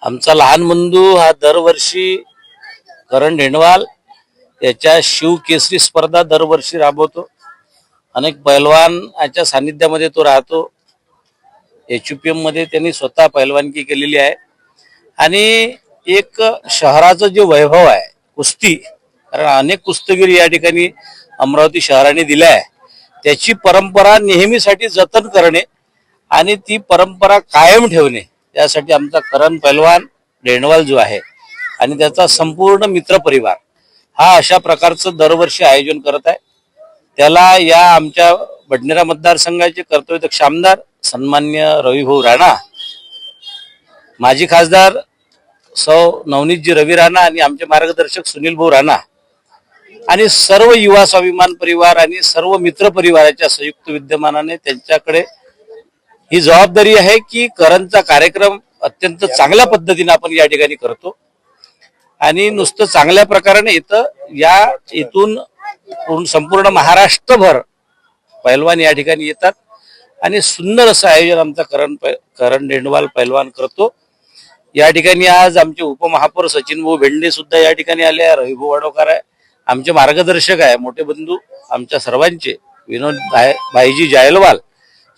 आमचा लहान बंधू हा दरवर्षी करण ढेंडवाल याच्या शिव केसरी स्पर्धा दरवर्षी राबवतो. अनेक पैलवानाच्या सानिध्यामध्ये तो राहतो. HUPM मध्ये त्यांनी स्वतः पैलवानकी केलेली आहे आणि एक शहराचं जे वैभव आहे कुस्ती, कारण अनेक कुस्तीगीर या ठिकाणी अमरावती शहराने दिले आहे, त्याची परंपरा नेहमीसाठी जतन करणे आणि ती परंपरा कायम ठेवणे यासाठी आमचा करण पैलवान ढेंडवाल जो आहे आणि त्याचा संपूर्ण मित्र परिवार हा अशा प्रकारचं दरवर्षी आयोजन करत आहे. त्याला या आमच्या बडनेरा मतदारसंघाचे कर्तव्यदक्ष आमदार सन्मान्य रविभाऊ राणा, माजी खासदार सौ नवनीतजी रवी राणा आणि आमचे मार्गदर्शक सुनील भाऊ राणा आणि सर्व युवा स्वाभिमान परिवार आणि सर्व मित्र परिवाराच्या संयुक्त विद्यमानाने त्यांच्याकडे ही जबाबदारी आहे की करणचा कार्यक्रम अत्यंत चांगल्या पद्धतीने आपण या ठिकाणी करतो आणि नुसतं चांगल्या प्रकाराने इथून संपूर्ण महाराष्ट्रभर पैलवान या ठिकाणी येतात आणि सुंदर असं आयोजन आमचा करण ढेंडवाल पैलवान करतो. या ठिकाणी आज आमचे उपमहापौर सचिन भाऊ भेंडे सुद्धा या ठिकाणी आले आहे. रविभाऊ वडोकर आहे, आमचे मार्गदर्शक आहे, मोठे बंधू आमच्या सर्वांचे विनोद भाईजी जायलवाल,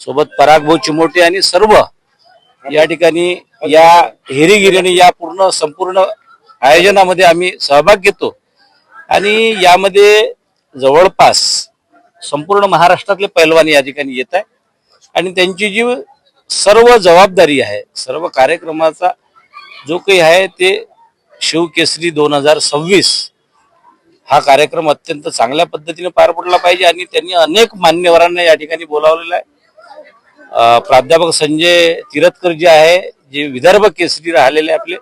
सोबत पराग भाऊ चिमोटे आणि सर्व या ठिकाणी या हेरीगिरीने या संपूर्ण आयोजनामध्ये आम्ही सहभाग घेतो आणि यामध्ये जवळपास संपूर्ण महाराष्ट्रातले पैलवान या ठिकाणी येत आहे आणि त्यांची जी सर्व जबाबदारी आहे, सर्व कार्यक्रमाचा जो काही आहे ते शिवकेसरी 2026 हा कार्यक्रम अत्यंत चांगल्या पद्धतीने पार पडला पाहिजे आणि त्यांनी अनेक मान्यवरांना या ठिकाणी बोलावलेलं आहे. प्राध्यापक संजय तिरथकर जे आहे, जे विदर्भ केसरी राहिलेले आपले,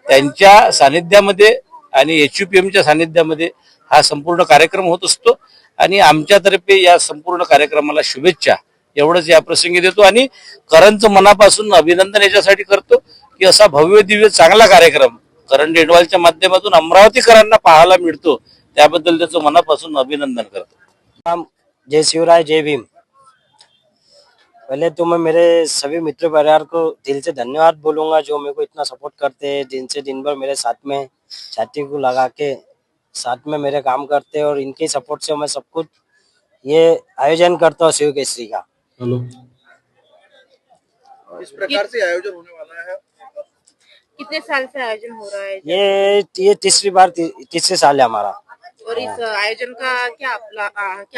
त्यांच्या सानिध्यामध्ये आणि HUPMच्या सानिध्यामध्ये हा संपूर्ण कार्यक्रम होत असतो आणि आमच्यातर्फे या संपूर्ण कार्यक्रमाला शुभेच्छा एवढंच या प्रसंगी देतो आणि करणचं मनापासून अभिनंदन याच्यासाठी करतो की असा भव्य दिव्य चांगला कार्यक्रम करण ढेंडवालच्या माध्यमातून अमरावतीकरांना पाहायला मिळतो, त्याबद्दल त्याचं मनापासून अभिनंदन करतो. जय शिवराय, जय भीम। पहले तो मैं मेरे सभी मित्र परिवार को दिल से धन्यवाद बोलूंगा जो मेरे को इतना सपोर्ट करते हैं, दिन से दिन भर मेरे साथ में छाती को लगा के साथ में मेरे काम करते हैं और इनके सपोर्ट से मैं सब कुछ ये आयोजन करता हूँ शिव केसरी का। इस प्रकार से आयोजन होने वाला है। कितने साल से आयोजन हो रहा है? ये तीसरी साल है हमारा। और इस आयोजन का क्या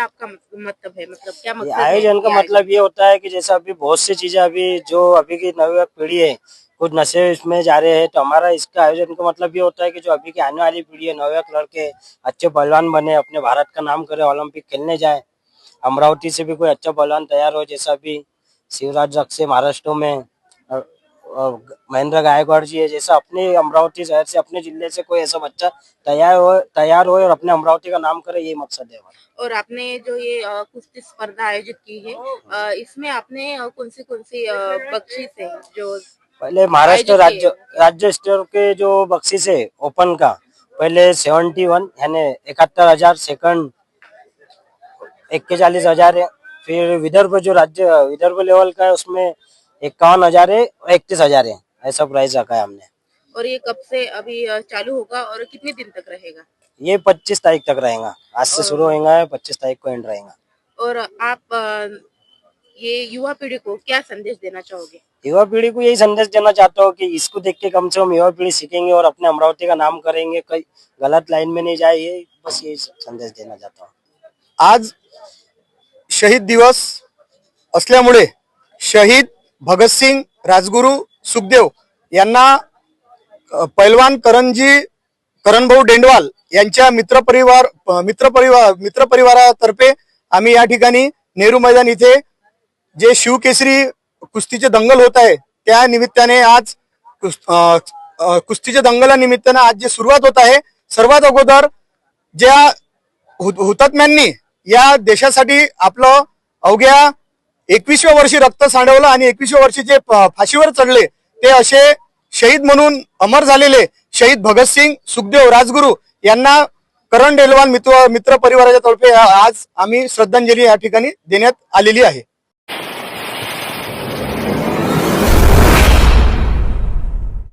आपका मतलब है, मतलब क्या मकसद है? आयोजन का मतलब ये होता है कि जैसे अभी बहुत सी चीजें जो अभी की नवी पीढ़ी है कुछ नशे इसमें जा रहे हैं, तो हमारा इसका आयोजन का मतलब ये होता है कि जो अभी की आने वाली पीढ़ी है, नवयुवक लड़के अच्छे पहलवान बने, अपने भारत का नाम करे, ओलंपिक खेलने जाए, अमरावती से भी कोई अच्छा पहलवान तैयार हो, जैसा अभी शिवराज रक्से महाराष्ट्र में महेंद्र गायकवाड़ जी है, जैसा अपने अमरावती शहर से अपने जिले से कोई ऐसा बच्चा तैयार हो और अपने अमरावती का नाम करे, ये मकसद है हमारा। और आपने जो ये कुश्ती स्पर्धा आयोजित की है, इसमें आपने कौन सी बख्शीश है? जो पहले महाराष्ट्र राज्य स्तर के जो बख्शीश है ओपन का, पहले 71 यानी 71,000, सेकंड 41,000 है, फिर विदर्भ विदर्भ लेवल का है उसमें 51,000 है, 31,000 है, ऐसा प्राइस रखा है हमने। और ये कब से अभी चालू होगा और कितने दिन तक रहेगा? ये 25 तारीख तक रहेगा, आज से शुरू होगा, 25 तारीख को एंड रहेगा। और आप ये युवा पीढ़ी को क्या संदेश देना चाहोगे? युवा पीढ़ी को यही संदेश देना चाहता हूँ कि इसको देख के कम से कम युवा पीढ़ी सीखेंगे और अपने अमरावती का नाम करेंगे, कई गलत लाइन में नहीं जाए, ये बस यही संदेश देना चाहता हूँ। आज शहीद दिवस असल्यामुळे शहीद भगतसिंग, राजगुरू, सुखदेव यांना पैलवान करणभाऊ ढेंडवाल यांच्या मित्र परिवारातर्फे आम्ही या ठिकाणी नेहरू मैदान इथे जे शिवकेसरी कुस्तीचे दंगल होत आहे त्या निमित्ताने आज कुस्तीच्या दंगला निमित्ताने आज जे सुरुवात होत आहे, सर्वात अगोदर ज्या हुतात्म्यांनी या देशासाठी आपलं अवघ्या 21व्या वर्षी रक्त सांडवलं आणि 21व्या वर्षी जे फाशीवर चढले ते असे शहीद म्हणून अमर झालेले शहीद भगतसिंग, सुखदेव, राजगुरू यांना करण ढेंडवाल मित्र परिवाराच्या तर्फे आज आम्ही श्रद्धांजली या ठिकाणी देण्यात आलेली आहे।